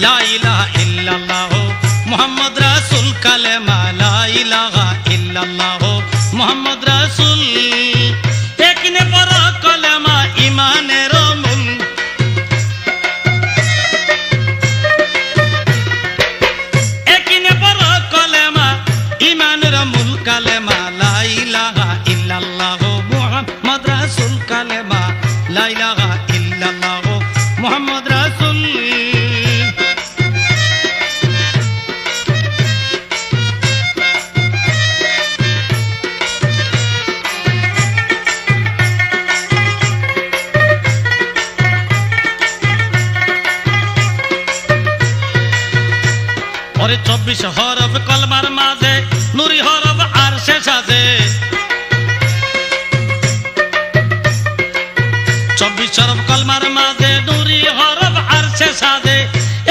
লা ইলাহা ইল্লাল্লাহ মুহাম্মদ রাসূল কালেমা লা ইলাহা ইল্লাল্লাহ মুহাম্মদ রাসূল একনে পড় কলেমা ঈমানের মূল একনে পড় কলেমা ঈমানের মূল কালেমা লা ইলাহা ইল্লাল্লাহ মুহাম্মদ রাসূল কালেমা লা ইলাহা ইল্লাল্লাহ মুহাম্মদ রাসূল ওরে 24 হরফ কলমার মাঝে নুরি হরফ